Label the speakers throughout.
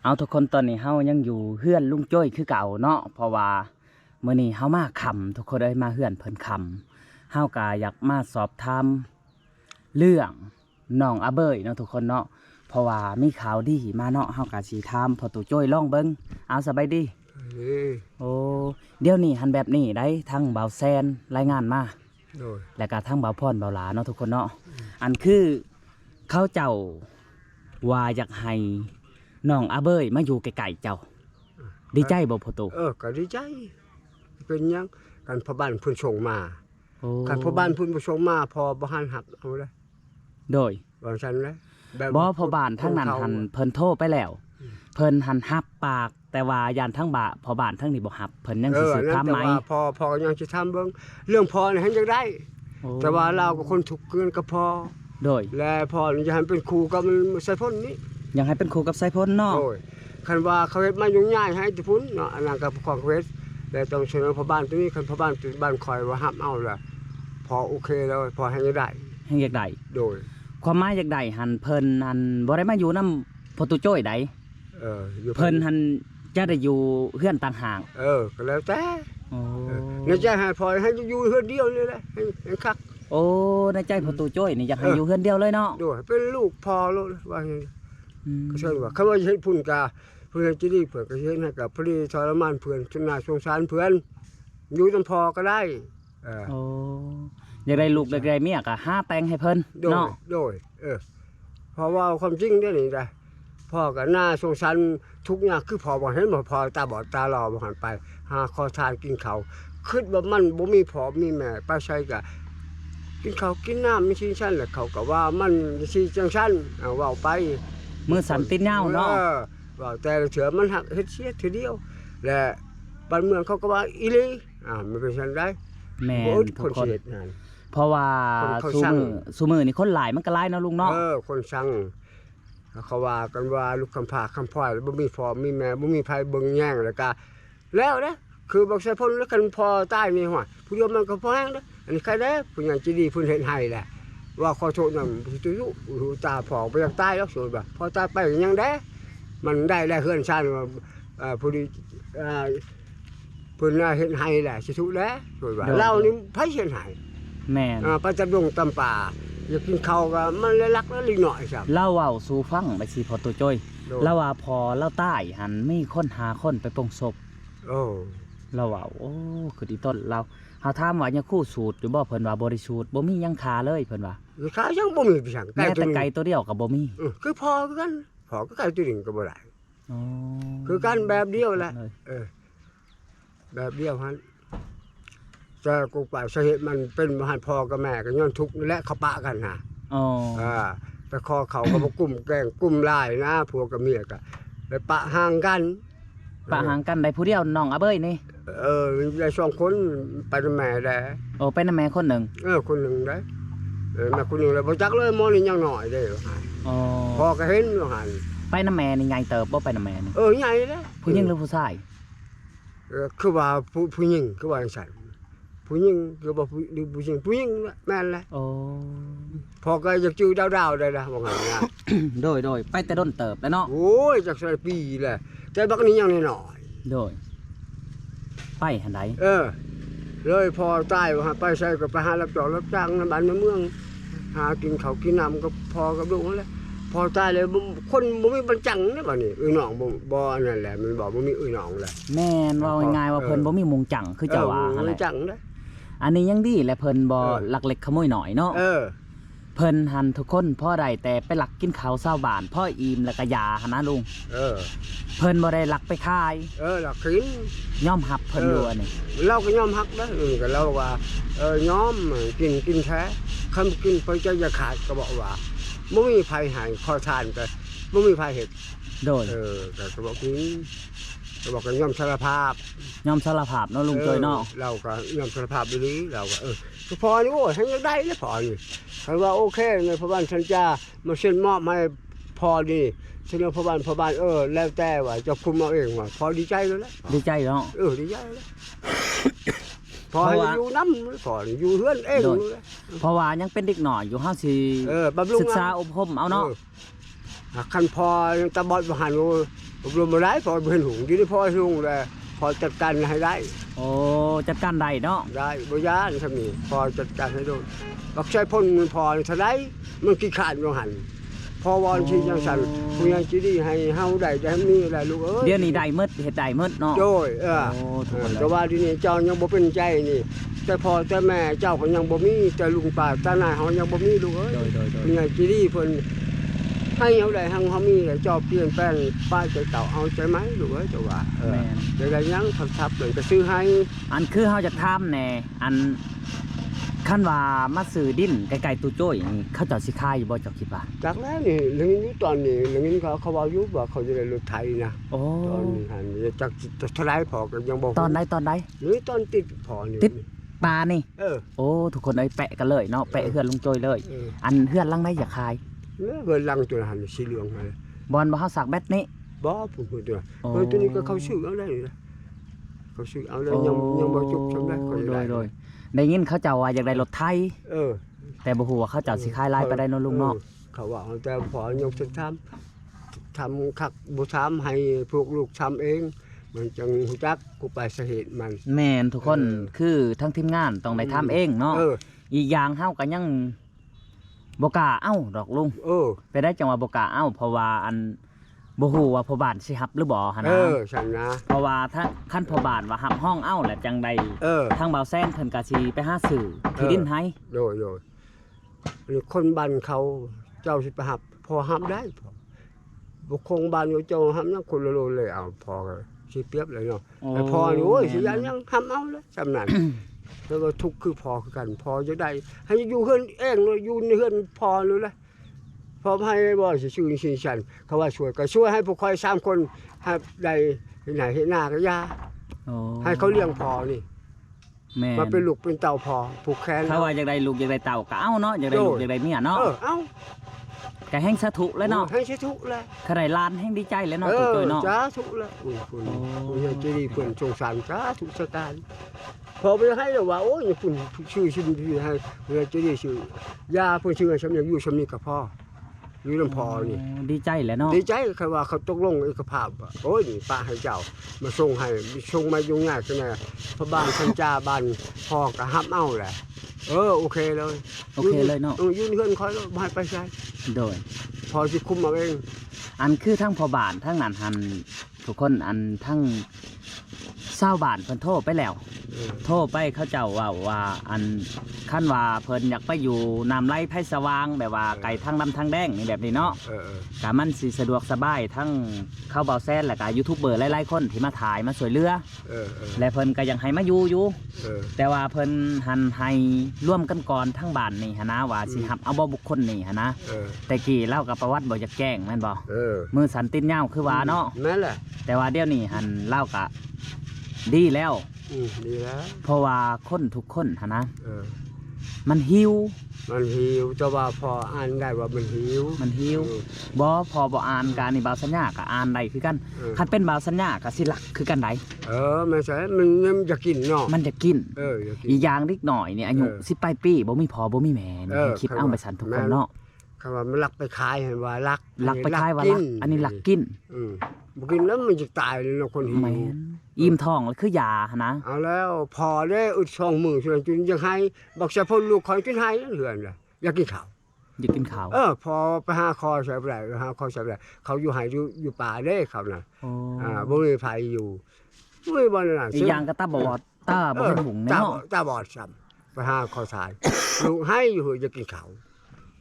Speaker 1: เอาทุกคนตอนนี้เฮายังอยู่เฮือนลุงจ้อยคือเก่าเนาะเพราะว่ามื้อนี้เฮามาค่ำทุกคนได้มาเฮือนเพิ่นค่ำเฮาก็อยากมาสอบถามเรื่องน้องอาเบยเนาะทุกคนเนาะเพราะว่ามีข่าวดีมาเนาะเฮาก็สิถามพ่อตู่จ้อยลองเบิ่งเอาสบายดีโอ้เดี๋ยวนี้หันแบบนี้ได้ทั้งเบาแซนรายงานมาแล้วก็ทั้งเบาพรเบาหลาเนาะทุกคนเนาะอันคือเขาเจ้าว่าอยากให้น้องอาเบยมาอยู่ไกลๆเจ้าดีใจบ่พ่อตู่
Speaker 2: ก็ดีใจเป็นยังกันพ่อบ้านเพิ่นส่งมากันพ่อบ้านเพิ่นบ่ส่งมาพอบ่หันหับเอาเลย
Speaker 1: โดย
Speaker 2: ว่าซั่นเลย
Speaker 1: บ่พ่อบ้านทั้งนั้นหันเพิ่นโทรไปแล้วเพิ่นหันรับปากแต่ว่าย่านทั้งบ่าพ่อบ้านทั้งนี้บ่รับเพิ่นยังสิสืบถามไหม
Speaker 2: พอยังสิทำเบิ่งเรื่องพ่อนี่ให้จังได้แต่ว่าเราก็คนทุกข์เกินก็พอ
Speaker 1: โดย
Speaker 2: และพ่อนี่จะให้เป็นครูกับใส่พ้นนี้
Speaker 1: อยากให้เป็นครูกับไสพลเนาะ
Speaker 2: โอ้ยคันว่าเขาเฮ็ดมายุ่งยากให้ทุพุ่นเนาะอันนั้นก็ของเฮ็ดแต่ต้องเสนอพ่อบ้านตัวนี้คันพ่อบ้านบ้านคอยว่าห้ามเอาล่ะพอโอเคแล้วพอให้ได้
Speaker 1: อยากได้
Speaker 2: โดย
Speaker 1: ความหมายอยากได้หันเพิ่นหันบ่ได้มาอยู่นำพ่อตู่จ้อยใดเพิ่นหันจะได้อยู่เฮือนต่างหาก
Speaker 2: ก็แล้วแต่ในใจให้พอให้อยู่เฮือนเดียวนี่แหละให้คัก
Speaker 1: โอ้ในใจพ่อตู่จ้อยนี่อยากให้อยู่เฮือนเดียวเลยเนาะ
Speaker 2: โดยเป็นลูกพ่อโลดว่าก็ใช่ว่าคำว่าเฮ็ดพุ่นกะเพื่อนจะดีเพื่อนก็เฮ็ดให้กับพอดีทรมานเพื่อนชนะสงสารเพื่อนอยู่จนพอก็ได้
Speaker 1: โอ้อยากได้ลูกอยากได้เมียก็หาแต่งให้เพิ่นเนาะ
Speaker 2: โดยเพราะว่าความจริงเด้นี่ได้พ่อก็น่าสงสารทุกอย่างคือพ่อบ่เห็นบ่พ่อตาบอดตาหลอบ่หันไปหาขอทานกินข้าวคิดว่ามันบ่มีพ่อมีแม่ไปใช้ก็กินข้าวกินน้ำไม่ใช่ชั้นแหละเขาก็ว่ามันสิจังซั่นเว้าไป
Speaker 1: มือสั่นติดเหงาเนาะ
Speaker 2: ว่าแต่เถื่อมันหักเฮ็ดเสียทีเดียวและบ้านเมืองเขาก็ว่าอีหลีมันเป็นซั่นได้
Speaker 1: แม่นทุกคนเพราะว่าซุมื้อนี่คนหลายมันก็หลายเนาะลุงเนาะ
Speaker 2: คนสั่งเขาว่ากันว่าลูกคำพาคำพ่อยบ่มีพ่อมีแม่บ่มีไผเบิ่งแย่งแล้วก็แล้วเด้คือบอกใส่พ้นแล้วกันพอตายนี่ฮอดผู้เดียวมันก็พอแฮงเด้อันนี้ใครเด้ผู้ใหญ่ใจดีเพิ่นเฮ็ดให้แหละว่าขอโทษนำตุยุหูตาผอกไปอยากตายแล้วสวยบ่พอตายไปยังได้มันได้เฮือนชาติผู้ดีเพิ่นเฮ็ดให้แหละสิทุแล้วสวยบ่เรานี่ไผเฮ็ดให้
Speaker 1: แม่น
Speaker 2: ไปจับดงตำป่าอยากกินข้าวก็มันเลยรักแล้วลิงน้อยครับ
Speaker 1: เล่าเว้าสู่ฟังไปสิพ่อตู่จ้อยเล่าว่าพอเล่าใต้หันมีคนหาคนไปปงศพเราว่าโอ้คือที่ต้นเราเฮาถามว่ายังคู่สูตรหรือบ่เพิ่นว่าบริสุทธิ์บ่มีหยังคาเลยเพิ่นว่า
Speaker 2: คายังบ่มีพี่ช่าง
Speaker 1: แม้แต่ไก่ตัวเดียวก็บ่มี
Speaker 2: คือพอกันพอก็ไก่ตัวนึงก็บ่ได้คือกันแบบเดียวแหละแบบเดียวหั่นแต่กูป่าสาเหตุมันเป็นบ่หันพ่อกับแม่ก็ย้อนทุกข์นี่แหละเขาปะกันน่ะไปคอเขาก็บ่กลุ่มแกล้งกลุ่มหลายนะผัวกับเมียก็ไปปะห่างกัน
Speaker 1: ได้ผู้เดียวน้องอาเบยนี่
Speaker 2: ได้2คนไปนำแม่ได้
Speaker 1: โอ้ไปนำแม่คนนึง
Speaker 2: คนนึงได้แม่คนนึงแล้วบ่จักเลยมอนี่ยังน้อยเด้พ่อก็เห็นอยู่หั่น
Speaker 1: ไปนำแม่นี่ใหญ่เติบบ่ไปนำแม่นี่
Speaker 2: ใหญ่เด้
Speaker 1: ผู้หญิงหรือผู้ชาย
Speaker 2: คือว่าผู้หญิงคือว่าจังซั่นผู้หญิงคือว่าผู้หญิงแม่นแหละพ่อก็อยากจื้อดาวๆได้ล่ะว่างั้นนะ
Speaker 1: โดยไปแต่ด้นเติบแล้วเนาะ
Speaker 2: โอ้ยจัก2ปีแหละแต่บักนี้ยังน้อย
Speaker 1: โดยไปหันใด
Speaker 2: เลยพอตายว่าไปใส่ก็ไปหารับจ้างในบ้านในเมืองหากินข้าวกินน้ำก็พอกับลูกนั่นแหละพอตายเลยคนบ่มีบรรจังนะบัดนี้น้องบ่นั่นแหละมันบอกบ่มีน้องแหละ
Speaker 1: แม่นว่าง่ายๆว่าเพิ่นบ่มีมุงจังคือเจ้าว่า
Speaker 2: หั่นแหละจังเด้
Speaker 1: อันนี้ยังดีแหละเพิ่นบ่ลักเล็กขโมยน้อยเนาะเพิ่นหันทุกคนพ่อได้แต่ไปลักกินข้าวชาวบ้านพ่ออิ่มแล้วก็ยาหั่นนะลุงเพิ่นบ่ได้ลักไปขาย
Speaker 2: ลักกิน
Speaker 1: ยอมรับเพิ่นอยู่อันนี้
Speaker 2: เราก็ยอมรับเด้อก็เราว่ายอมกินแท้คำกินไปจะอย่าขาดก็บอกว่าบ่มีไผให้ขอทานก็บ่มีไผเฮ็ด
Speaker 1: โดย
Speaker 2: ก็บอกกินก็บอกกันยอมสารภาพ
Speaker 1: เนาะลุงจ้อยเนาะ
Speaker 2: เราก็ยอมสารภาพดีนี้เราก็พอนี่โอ้ยทั้งยังได้แล้วพอนี่คันว่าโอเคในพ่อบ้านฉันจะมาเซ็นมอบให้พอดีเสนอพ่อบ้านแล้วแต่ว่าจะคุมเอาเองว่าพอดีใจแล้วละ
Speaker 1: ดีใจเนาะ
Speaker 2: ดีใจแล้วพออยู่น้ำพออยู่เฮือนเอง
Speaker 1: เพราะว่ายังเป็นเด็กหน่อยอยู่ห้าสี่ศึกษาอบรมเอาเนาะ
Speaker 2: คันพอตาบอดบ่หัน อบรมมาได้พอเป็นหุงอยู่ที่พ่อหุงเลยพอจัดการให้ได้
Speaker 1: โอ้จัดการได้เนาะ
Speaker 2: ได้บ่ยานครับนี่พอจัดการให้โดนบักใช้พ่นพอเท่าไรมันขี้ขาดบ่หันพอวอนสิจังซั่นผู้ใหญ่สิดีให้เฮาได้ให้มีได้ลูกเอ้ย
Speaker 1: เดี๋ยวนี้ได้หมดเฮ็ดได้หมดเนาะ
Speaker 2: โดย
Speaker 1: โอ้ทุกคนเลย
Speaker 2: แต่ว่าทีนี้เจ้ายังบ่เป็นใจนี่แต่พ่อแต่แม่เจ้าก็ยังบ่มีแต่ลุงป้าตาหน้าเฮายังบ่มีลูกเอ้ย
Speaker 1: โดย
Speaker 2: ผู้ใหญ่สิดีเพิ่นให้เฮาได้หังเฮามีแล้วเจ้าเปลี่ยนแปลงป้าใจเก่าเอาใจไหมลูกเอ้ยเจ้าว่า
Speaker 1: แม่น
Speaker 2: ได้ยังทับๆเลยก็ซื้อให้
Speaker 1: อันคือเฮาจะถามแหน่อันคันว่ามาซื้อดินใกล้ๆตู้โจ้ยนี่เขาเจ้าสิขายอยู่บ่เจ้าคิดว่า
Speaker 2: จากแล้วนี่เรื่องนี้ตอนนี้เรื่องนี้เขาว่าอยู่ว่าเขาจะได้รถไถนะ
Speaker 1: โอ้
Speaker 2: ตอนนี้หันจากเท่าไรพอก็ยังบอก
Speaker 1: ตอนใด
Speaker 2: หรือตอนติดพอนี่
Speaker 1: ติด ปลานี่
Speaker 2: เออ
Speaker 1: โอ้ทุกคนเอ้ยแปะกันเลยเนาะแปะเฮือนลุงโจ้ยเลย อันเฮือนหลังใดอยากขาย
Speaker 2: เนี่ยเงินลังตัวหันสีเหลืองมาเลย
Speaker 1: บอลบ่เฮาสักแบตนี้
Speaker 2: บ่ผมพูดตัว
Speaker 1: โอ้
Speaker 2: ตัวนี้ก็เขาซื้อเอาได้นะเขาซื้อเอาแล้วยังบ่จุกสำได้เขาจะได้
Speaker 1: โดยได้ยินเขาเจ้าว่าอยากได้รถไทย
Speaker 2: เออ
Speaker 1: แต่บ่ฮู้ว่าเขาเจ้าสิขายลายไปได้เนาะลุงเนาะ
Speaker 2: เขาว่าแต่พอยังจะทำคักบ่ทำให้พวกลูกทำเอง มันจังรู้จักกูไปสาเหตุมัน
Speaker 1: แม่นทุกคนคือทั้งทีมงานต้องได้ทำเองเนาะ
Speaker 2: เออ
Speaker 1: อีกอย่างเฮาก็ยังบ่กล้าเอ้าดอกลุง
Speaker 2: เออ
Speaker 1: ไปได้จังว่าบ่กล้าเอ้าเพราะว่าอันบ่ฮู้ว่าพ่อบ้านสิรับหรือบ่หั่น
Speaker 2: เอ
Speaker 1: นะ
Speaker 2: อฉันนะ
Speaker 1: เพราะว่าถ้าคันพ่อบ้านว่ารับห้องเอ้าแล้วจังใด
Speaker 2: เออ
Speaker 1: ทางบ่าวแซนเพิ่นก็สิไปหาซื้อที่ดินให้
Speaker 2: โดยหรือคนบ้านเขาเจ้าสิไปหับพอหับได้พอบุคคลบ้านอยู่เจ้าหับยังคนละโลเลยเอาพอก็สิเปรียบเลยเนาะแต่พอนี่โอ้ยสิยันยังหับเอาเลยจำนั้น แล้วก็ทุกข์คือพอคือกันพอจะได้ให้อยู่เฮือนเองเลยอยู่ในเฮือนพอเลยละพอให้บ่สิชื่อสิฉันเขาว่าช่วยก็ช่วยให้พวกคอย3คนให้ได้ไหนเฮ็ดหน้าก็ยา
Speaker 1: โอ้
Speaker 2: ให้เขาเลี้ยงพอนี่
Speaker 1: แม่
Speaker 2: มาเป็นลูกเป็นเต่าพอผูกแขน
Speaker 1: ถ้าว่าอยากได้ลูกอยากได้เต่าก็เอาเนาะอยากได้ลูกอยากได้เมียเนาะ
Speaker 2: เอ้า
Speaker 1: ก็แห้งสะทุเลยเนาะ
Speaker 2: ให้ใช้ทุกแล้ว
Speaker 1: ขนาดล้านแห้งดีใจแล้วเนาะตัวๆเนาะ
Speaker 2: จ้าทุกแล้วอุ้ยคุณ
Speaker 1: โอ้
Speaker 2: คุณยายจะดีเพื่อนสงสารจ้าทุกสการพอไปให้เราว่าโอ้ยคุณชื่อที่ให้เวลาจะดีชื่อยาเพื่อนชื่อสำเนียงอยู่สำเนียงกับพ่ออยู่ลำพอนี่
Speaker 1: ดีใจแหล้วเนาะ
Speaker 2: ดีใจคือว่าเขาตกลงเอกภาพว่าโอ้ยนี่ป้าให้เจ้ามาส่งให้ส่งมายุ่งยากจังไงพระบ้านท่านจ้าบ้านพ่อก็ห้ามเอาแหละโอเคเลย
Speaker 1: โอเคเลยเนาะ
Speaker 2: ยืนเพื่อนคอยแล้วไม่ให้ไปใช้
Speaker 1: โดย
Speaker 2: พอสิคุมเอาเอง
Speaker 1: อันคือทั้งพ่อบ้านทั้งนั้นหันทุกคนอันทั้งชาวบ้านเพิ่นโทรไปแล้ว โทรไปเขาเจ้าว่าอันขั้นว่าเพิ่นอยากไปอยู่น้ำไหลไผ่สว่างแบบว่าไก่ทางลำทางแดงนี่แบบนี้เนาะกะมันสิสะดวกสบายทั้งเข้าเบาแซนและก็ยูทูบเบอร์หลายๆคนที่มาถ่ายมาสวยเรือและเพิ่นก็ยังให้มาอยู่แต่ว่าเพิ่นหันให้ร่วมกันก่อนทั้งบ้านนี่หนนะว่าสิรับเอาบ่บุคคลนี่หนนะแต่กี้เล่ากับประวัติบ่อยากแจ้งแม่นบ่มือสันตินเหย้าคือว่าเนาะ
Speaker 2: นั่นแหละ
Speaker 1: แต่ว่าเดี๋ยวนี้หันเล่ากะดีแล้ว
Speaker 2: ดีแล้ว
Speaker 1: เพราะว่าคนทุกคนหนนะมันหิว
Speaker 2: มันหิวจะว่าพออ่านได้ว่ามันหิว
Speaker 1: มันหิวบ่พอบ่อ่านการนี่บาวสัญญาก็อ่านได้คือกันคันเป็นบาวสัญญาก็สิหลักคือกันได
Speaker 2: มันใช่มันจะกินเนาะ
Speaker 1: มันจะกิน
Speaker 2: อยากกิน
Speaker 1: อีกอย่างเล็กหน่อยนี่อายุ10ปลายปีบ่มีพอบ่มีแม่นี่ให้คิดเอาไปสั่นทุกคนเนาะ
Speaker 2: คำว่ามันลักไปขายเห็นว่าลัก
Speaker 1: หลักไปคายว่าหลักอันนี้หลักกิน
Speaker 2: บ่กินแล้วมันจะตายเลยเนาะคนหิว
Speaker 1: แม่นอิ่มท้องแล้วคือยาหั่นนะ
Speaker 2: เอาแล้วพอได้อึด2มื้อช่วยจนยังให้บอกใส่พ่นลูกคอยจนให้เหือนเลยอยากกินข้าว
Speaker 1: อยากกินข้าว
Speaker 2: พอไปหาคอใส่บ่ได้หาคอใส่บ่ได้เขาอยู่ให้อยู่ป่าเด้เขาน่ะ
Speaker 1: โอ้
Speaker 2: บ่มีไผอยู่บ่มีบ่นั่นน่ะ
Speaker 1: อีกอย่างก็ตาบอดตาบ่เห็นหุงเนาะ
Speaker 2: ตาบอดซ้ำไปหาคอสาย ลูกให้อยู่อยากกินข้าว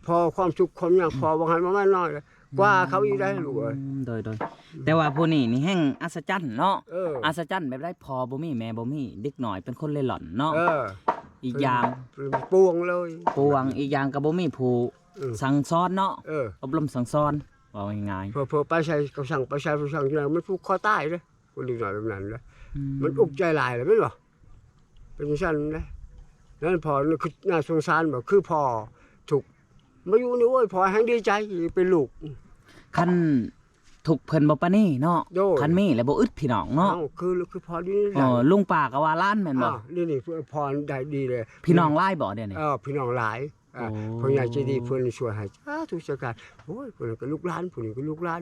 Speaker 2: พอความสุขความหยังพอบ่หันมาน้อยเลยกว่าเขาอีกได้ลูกเอ้ย
Speaker 1: โดยแต่ว่าผู้นี้นี่แห่งอัศจรรย์เนาะ
Speaker 2: อั
Speaker 1: อัศจรรย์แบบได้พอบ่มีแม่บ่มีเด็กหน่อยเป็นคนเล่ร่อนเนาะ
Speaker 2: เออ
Speaker 1: อีกอย่าง
Speaker 2: ปวงเลย
Speaker 1: ปวงอีกอย่างก็บ่มีผู้สั่งสอนเนาะ อบรมสั่งสอนว่าง่าย
Speaker 2: เพื่อไปใช้เขาสั่งไปใช้ผู้สั่งที่ไหนมันผูกคอตายเลยคนเด็กหน่อยแบบนั้นเลย
Speaker 1: ๆ
Speaker 2: มันอุกใจหลายเลยไม่หรอเป็นชั้นนะนั่นพอคือน่าสงสารแบบคือพอถูกมาอยู่นี่โอ้ยพอแห้งดีใจเป็นลูก
Speaker 1: คันถูกเพิ่นบ่ปานนี้เนาะ
Speaker 2: โดย
Speaker 1: คันมีแล้วบ่อึดพี่น้องเนาะ
Speaker 2: คือพอดีนี่
Speaker 1: ลุงป้าก็ว่าล้านแม่นบ่
Speaker 2: นี่พอได้ดีเลย
Speaker 1: พี่น้องหลายบ่เดี๋ยวนี้
Speaker 2: พี่น้องหลาย ผู้ใหญ่ใจดีเพิ่นช่วยให้ทุกสการโอ้ยเพิ่นก็ลูกหลานผู้นี้ก็ลูกหลาน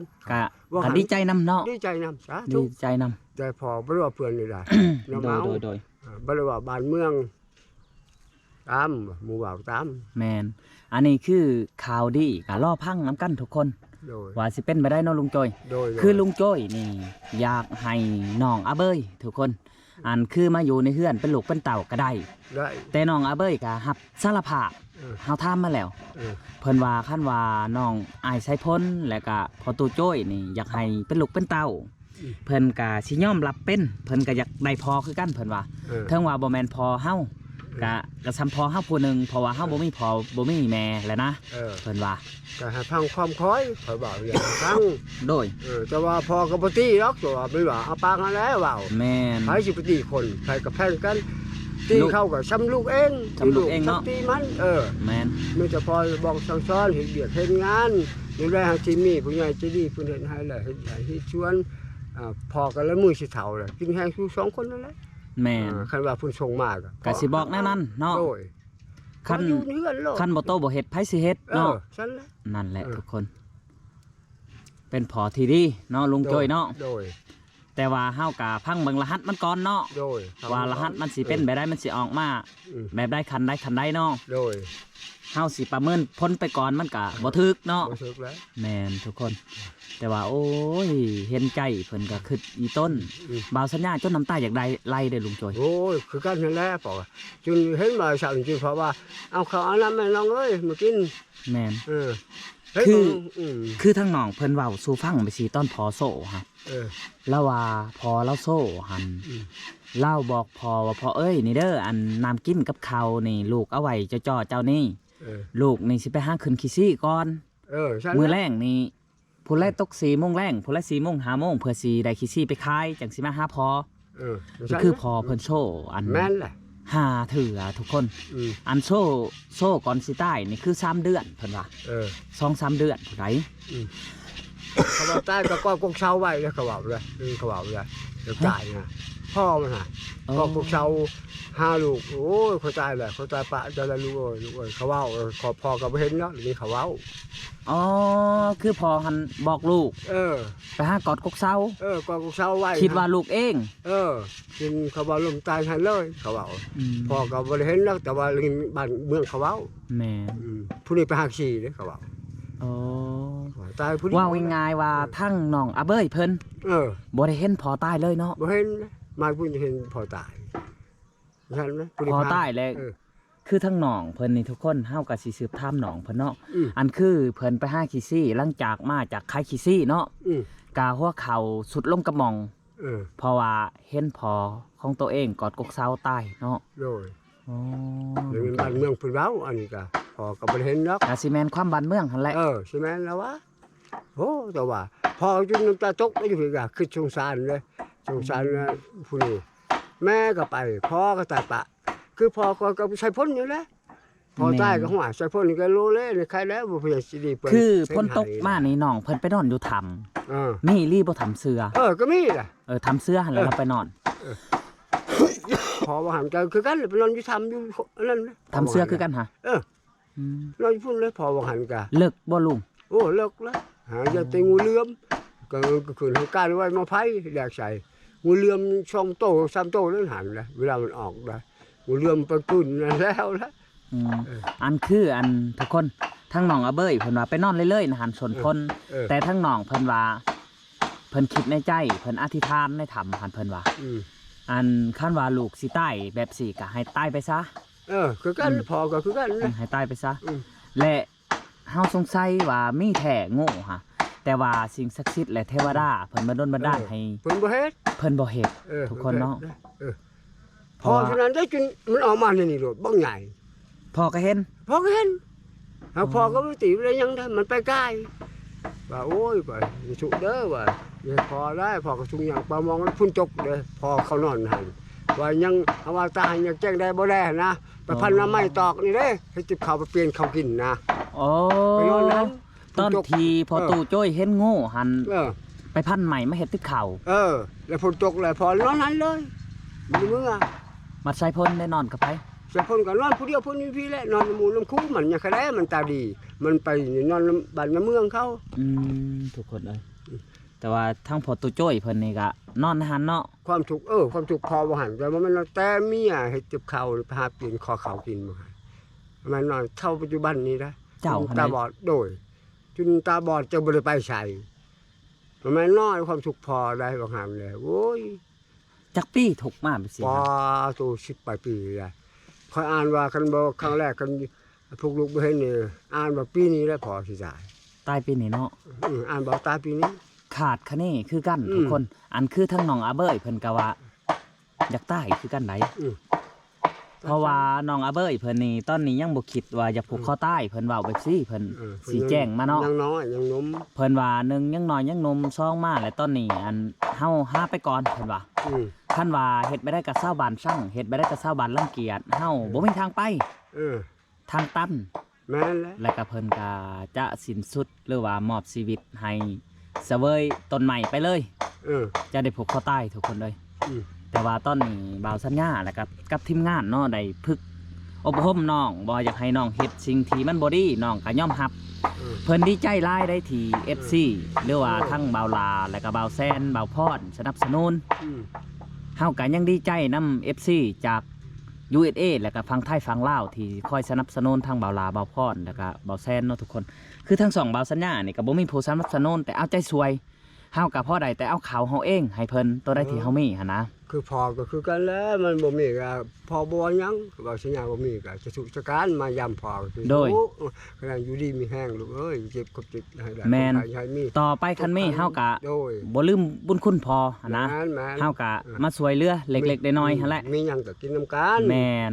Speaker 1: ก็ดีใจนำเนาะ
Speaker 2: ดีใจนำสาธุ
Speaker 1: ดีใจนำ
Speaker 2: ได้พอบ่ได้ว่าเพิ่นนี่ล่ะ
Speaker 1: โดย
Speaker 2: บ่ได้ว่าบ้านเมืองตามหมู่บ่าวตาม
Speaker 1: แมนอันนี้คือข่าวดีก็รอพังน้ำกันทุกคน
Speaker 2: โดย
Speaker 1: ว่าสิเป็นไปได้เนาะลุงโจย
Speaker 2: โดย
Speaker 1: คือลุงโจ้ยนี่อยากให้น้องอาเบยทุกคนอันคือมาอยู่ในเฮือนเป็นลูกเป็นเต่าก็ได้
Speaker 2: ได้
Speaker 1: แต่น้องอาเบยก็รับสารภาพเฮาถามมาแล้ว
Speaker 2: เออ
Speaker 1: เพิ่นว่าคันว่าน้องอายไสพ้นและก็พอตู่โจ้ยนี่อยากให้เป็นลูกเป็นเต่าเพิ่นก็สิยอมรับเป็นเพิ่นก็อยากได้พอคือกันเพิ่นว่า
Speaker 2: เออ
Speaker 1: เทิงว่าบ่แม่นพอเฮาก็ซ้ำพอเฮาผู้หนึงเพราะว่าเฮาบ่มีพอบ่มีแม่แหละนะ
Speaker 2: เออ
Speaker 1: เพิ่นว่า
Speaker 2: ก็ให้พังความคอยข่อยบอกอย่างฟัง
Speaker 1: โดย
Speaker 2: แต่ว่าพอก็บ่ตีหรอกตัวไม่ว่าเอาปากมาแล้วเว้า
Speaker 1: แม่น
Speaker 2: ไผสิไปตีคนไผก็แพงกันตี
Speaker 1: ลูก
Speaker 2: เข้าก็ซ้ำลูกเอง
Speaker 1: ซ้ำลูกเองเนาะ
Speaker 2: ซ้ำตีมัน
Speaker 1: แม่น
Speaker 2: มีแต่พอบอกสั่งสอนเฮ็ดเวียกเฮ็ดงานดูแลทางที่มีผู้ใหญ่ใจดีเพิ่นเฮ็ดให้แหละเฮ็ดให้เฮ็ดชวนพอกันแล้วมือสิเฒ่าแหละกินแห้งคือสองคนนั่นแหละ
Speaker 1: แม่น
Speaker 2: คันว่าเพิ่นส่งมาก็
Speaker 1: ก็สิบอกแน่นั้นเนาะ
Speaker 2: โดย
Speaker 1: คัน
Speaker 2: อยู่เฮือนโลด
Speaker 1: คันบ่โตบ่เฮ็ดไผสิเฮ็ดเนาะ
Speaker 2: ซั่นแหละ
Speaker 1: นั่นแหละ
Speaker 2: เออ
Speaker 1: ทุกคน เป็นพอที่ดีเนาะลุงโจยเนาะ
Speaker 2: โดย
Speaker 1: แต่ว่าเฮากะพังเบิ่งรหัสมันก่อนเนาะ
Speaker 2: โดย
Speaker 1: ว่ารหัสมันสิเป็นแบบใดมันสิออกมา
Speaker 2: อืม
Speaker 1: แบบใดคันใดคันใดเนาะ
Speaker 2: โดย
Speaker 1: เฮาสิประเมินพ้นไปก่อนมันก็บ่ถึกเนาะ
Speaker 2: บ่ถึกแล้ว
Speaker 1: แม่นทุกคน แต่ว่าโอ้ยเห็นใจเพิ่นก็คิดอีต้น
Speaker 2: อืม
Speaker 1: บ่าวสัญญาจนน้ำตาอยากได้ไล่เด้อลุงโจย
Speaker 2: โอ้ยคือกันนั่นแหละปอกจนเห็นมาสั่งจริงเพราะว่าเอาข้าวเอาน้ำแม่น้องเอ้ยมากิน
Speaker 1: แม่น
Speaker 2: เฮ้ย
Speaker 1: คือ
Speaker 2: อืม
Speaker 1: คือทั้งน้องเพิ่นเว้าสู่ฟังไปสิตอนพอโซ่ฮะ
Speaker 2: เออ
Speaker 1: แล้วว่าพอเราโซ่หัน
Speaker 2: อืม
Speaker 1: เล่าบอกพอว่าพอเอ้ยนี่เด้ออันน้ำกินกับข้าวนี่ลูกเอาไว้จ่อๆเจ้านี่
Speaker 2: เออ
Speaker 1: ลูกนี่สิไปหาขึ้นขี้ซี่ก่อน
Speaker 2: ใช่
Speaker 1: มื้อแรงนี่ผู้แรกตก4 โมงแรงผู้แรก4 โมง5 โมงเพื่อสิได้ขี้ซี่ไปขายจังสิมาหาพอ
Speaker 2: ใช่
Speaker 1: คือพอเพิ่นโซ่อัน
Speaker 2: แม่นแหละ
Speaker 1: หาเถื่อทุกคน
Speaker 2: อืม
Speaker 1: อันโซ่ก่อนสิตายนี่คือ3 เดือนเพิ่นว่า
Speaker 2: เออ
Speaker 1: 2-3 เดือนผู้ใด
Speaker 2: เขาบอกใต้ก็กกเช้าไว้เลยเขาบอกเลยเขาบอกเลยเดี๋ยวจ่ายนะพ่อมันฮะก็กกเช้า5 ลูกโอ้ยเขาตายเลยเขาตายปะจะละลูกเอ้ยลูกเอ้ยเขาเว้าขอพอก็บ่เห็นเนาะนี่เขาเว้า
Speaker 1: อ๋อคือพอหันบอกลูก
Speaker 2: เออ
Speaker 1: ไปหากอดกกเซา
Speaker 2: ก็กกเช้าไว้
Speaker 1: คิดว่าลูกเอง
Speaker 2: กินเขาบอกลมตายให้เลยเขาบอก
Speaker 1: ม
Speaker 2: พ่อก็บ่ได้เห็นแล้วแต่ว่าลิงบ้านเมืองเขาเว้า
Speaker 1: แม่
Speaker 2: ผู้นี้ไปหักชีเด้เขาบอก
Speaker 1: อ๋อ
Speaker 2: ตายผู้นี้
Speaker 1: ว่าง่ายๆว่าทั้งน้องอาเบยเพิ่น
Speaker 2: เออ
Speaker 1: บ่ได้เห็นพอตายเลยเนาะ
Speaker 2: บ่เห็นนะมาผู้นี้เห็นพ่อตายใช่ไหมผู้นี้
Speaker 1: พอตายแล้ว
Speaker 2: เออ
Speaker 1: คือทั้งน้องเพิ่นนี่ทุกคนเฮาก็สิสืบถามน้องเพิ่นเนาะ
Speaker 2: อืม
Speaker 1: อันคือเพิ่นไปหาขี้ซี่หลังจากมาจากคายขี้ซี่เนาะ
Speaker 2: อืม
Speaker 1: กาหัวเข่าสุดลงกระหม่อง
Speaker 2: เออ
Speaker 1: เพราะว่าเห็นพอของตัวเองกอดกกเซาตายเนาะ
Speaker 2: โดย
Speaker 1: อ๋อ
Speaker 2: เดี๋ยวเป็นบ้านเมืองเพิ่นเว้าอันนี้ก็พ่อก็บ่ได้เห็นดอก
Speaker 1: ก็สิแม่นความบ้านเมืองหั่นแหละ
Speaker 2: ใช่ไหมแล้ววะโอ้แต่ว่าพอจนน้ำตาตกอยู่พี่ก็คือสงสารเลยสงสารนะผู้นี้แม่ก็ไปพ่อก็ตายปะ คือพ่อก็ใส่พ่นอยู่แล้วพอตายก็หัวใส่พ่นนี่ก็โลเล่นี่ใครแล้วบ่พยายสิดีเปิ้น
Speaker 1: คือพ้นตกมานี่น้องเพิ่นไปนอนอยู่ถ้ำ
Speaker 2: เออ
Speaker 1: มีรีบ่ถ้ำเสือ
Speaker 2: ก็มีล่ะ
Speaker 1: ถ้ำเสือหั่นแหละเราไปนอน
Speaker 2: พอว่าหันกันคือกันไปนอนอยู่ทำอยู่นั่นนะ
Speaker 1: ทำเสื้อคือกันฮะ
Speaker 2: เออ นอนอยู่พุ่นเลยพอว่าหันกัน
Speaker 1: เลิกบ่ลุง
Speaker 2: โอ้เลิกแล้วหาจะตีงูเหลื่อมก็คืนให้การไว้มาไผแดกใส่งูเหลื่อมช่องโต3 โตนั่นหันเลยเวลามันออกได้งูเหลื่อมไปกุ่นนั่นแล้วละ
Speaker 1: อันคืออันทุกคนทั้งน้องอาเบยเพิ่นว่าไปนอนเรื่อยๆนะหันสนพลแต่ทั้งน้องเพิ่นว่าเพิ่นคิดในใจเพิ่นอธิษฐานในถ้ำหันเพิ่นว่าอันคันว่าลูกสิตายแบบสี่ก็ให้ตายไปซะ
Speaker 2: คือกันพอก็คือกันนะ
Speaker 1: ให้ตายไปซะ
Speaker 2: อืม
Speaker 1: และเฮาสงสัยว่ามีแท้โง่ฮะแต่ว่าสิ่งศักดิ์สิทธิ์และเทวดาเพิ่นมาดลบันดาลให้
Speaker 2: เพิ่นบ่เฮ็ด
Speaker 1: เพิ่นบ่เฮ็ด ทุกคนเนาะ
Speaker 2: พอฉะนั้นได้จนมันออกมาในนี่โลดบ้องใหญ่
Speaker 1: พ่อก็เห็น
Speaker 2: พอก็เห็นเอาพอก็บ่ติได้ยังได้มันไปใกล้ว่าโอ้ยว่าสุเด้อว่าอย่าพอได้พอก็ทุกอย่างปามองพุ่นจกเด้อพอเขานอนหั่นว่ายังเอาว่าตายังแจ้งได้บ่ได้นะไปพันน้ำไม้ตอกนี่เด้ให้จิบข้าวไปเปลี่ยนข้าวกินนะ
Speaker 1: โอ้
Speaker 2: ไปนอนนั้น
Speaker 1: ตอนที่พอตู่โจ้ยเห็นโง่หัน
Speaker 2: เออ
Speaker 1: ไปพันใหม่มาเฮ็ดติดเข่า
Speaker 2: แล้วพุ่นตกแล้วพอนอนนั้นเลยมีมือ
Speaker 1: มัดใส่พ่นได้นอนกับไป
Speaker 2: ใ แต่เพิ่นก็นอนผู้เดียวเพิ่นอยู่พี่แหละนอนน้ำหมู่น้ำคูมันยังคะแลมันตาดี มันไปนอนน้ำบ้านน้ำเมืองเขา
Speaker 1: ทุกคนเอ้ยแต่ว่าทั้งพอตุจ้อยเพิ่นนี่ก็นอนหันเนาะ
Speaker 2: ความทุกข์ความทุกข์พอบ่หันแต่ว่ามันแต่เมียเฮ็ดกับข้าวหรือไปหากินขอข้าวกินบ่ให้มันนอนเท่าปัจจุบันนี้นะ
Speaker 1: เจ้าหั่น
Speaker 2: ตา
Speaker 1: ได้
Speaker 2: บอดโดยจนตาบอดจะบ่ได้ไปใส่มันน้อยความทุกข์พอได้บ่หันเลยโอ้ย
Speaker 1: จักปี้ถูกมาไปสิ
Speaker 2: ปอตัว10ปลายปีเลยค่อยอ่านว่ากันบ่ครั้งแรกกันพวกลูกบ่เห็นนี่อ่านว่าปีนี้แล้วพอสิจ่าย
Speaker 1: ตายปีนี้เนาะ
Speaker 2: อ่านบ่ตายปีนี้
Speaker 1: ขาดคะเนคือกันทุกคน อันคือทั้งน้องอาเบ้ยเพิ่นก็ว่าอยากตายคือกันได
Speaker 2: อืม
Speaker 1: เพราะว่าน้องอาเบ้ยเพิ่นนี่ตอนนี้ยังบ่คิดว่าอยากผูกคอตายเพิ่นเว้าแบบซี่เพิ่นสิแจ้งมาเนาะ
Speaker 2: ยังน้อยยังหนุ่ม
Speaker 1: เพิ่นว่าหนึ่งยังน้อยยังหนมซองมาและตอนนี้อันเฮาหาไปก่อนเพิ่นว่า
Speaker 2: อืม
Speaker 1: คันว่าเฮ็ดบ่ได้กับชาวบ้านสั่งเฮ็ดบ่ได้กับชาวบ้านรังเกียจเฮาบ่มีทางไป
Speaker 2: เออ
Speaker 1: ทางตัน
Speaker 2: แม่นแล้ว
Speaker 1: และก็เพิ่นก็จะสิ้นสุดหรือว่ามอบชีวิตให้เสวยต้นใหม่ไปเลย
Speaker 2: เออ
Speaker 1: จะได้ผูกคอตายทุกคนเลย
Speaker 2: อืม
Speaker 1: แต่ว่าตอนนี้บ่าวสัญญาแล้วกับทีมงานเนาะได้ฝึกอบรมน้องบ่อยากให้น้องเฮ็ดสิ่งที่มันบ่ดีน้องก็ยอมรับ
Speaker 2: เออ
Speaker 1: เพิ่นดีใจหลายได้ที่ FC หรือว่าทั้งบ่าวลาและก็บ่าวแซนบ่าวพรสนับสนุน
Speaker 2: อืม
Speaker 1: เฮาก็ยังดีใจนำ FC จาก USA และก็ฝั่งไทยฝั่งลาวที่คอยสนับสนุนทั้งบ่าวลาบ่าวพรแล้วก็บ่าวแซนเนาะทุกคน คือทั้งสองบ่าวสัญญานี่ก็บ่มีผู้สนับสนุนแต่เอาใจช่วยเฮาก็พอได้แต่เอาข่าวเฮาเองให้เพิ่นตัวใดที่เฮามีหั่นนะ
Speaker 2: คือพอก็คือกันแล้วมันบ่มีก็พอบ่หยังบ่สัญญาบ่มีก็จะสุขการมายามพอก็คือขณะอยู่ดีมีแห้งลูกเอ้ยเจ็บกับจิตให้ได้ให้มี
Speaker 1: ต่อไปคันมีเฮาก็
Speaker 2: โดย
Speaker 1: บ่ลืมบุญคุณพอหั่นนะ
Speaker 2: แม่น
Speaker 1: เฮาก็มาช่วยเหลือเล็กๆน้อยๆหั่นแหละ
Speaker 2: มีหยังก็กินนำกัน
Speaker 1: แม่น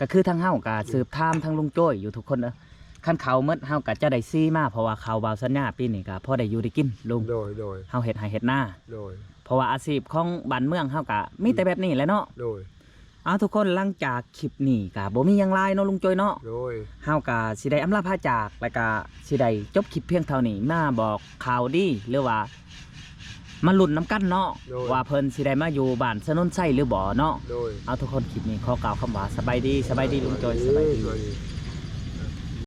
Speaker 1: ก็คือทั้งเฮาก็สืบถามทั้งลุงโจ้ยอยู่ทุกคนเด้อคันเขาหมดเฮาก็จะได้ซีมาเพราะว่าเขาบ่าวสัญญาปีนี้ก็พอได้อยู่ได้กินลุง
Speaker 2: โดย
Speaker 1: เฮาเฮ็ดให้เฮ็ดหน้า
Speaker 2: โดย
Speaker 1: เพราะว่าอาชีพของบ้านเมืองเฮาก็มีแต่แบบนี้แหละเนาะ
Speaker 2: โดย
Speaker 1: เอาทุกคนหลังจากคลิปนี้ก็บ่มีหยังหลายเนาะลุงโจ้ยเนาะ
Speaker 2: โดย
Speaker 1: เฮาก็สิได้อำลาพาจากแล้วก็สิได้จบคลิปเพียงเท่านี้มาบอกข่าวดีหรือว่ามาลุ้นน้ำกันเนาะว่าเพิ่นสิได้มาอยู่บ้านสนนไส้หรือบ่เนาะ
Speaker 2: โดย
Speaker 1: เอาทุกคนคลิปนี้ขอกล่าวคำว่าสบายดีลุงโจ้ยสบายดี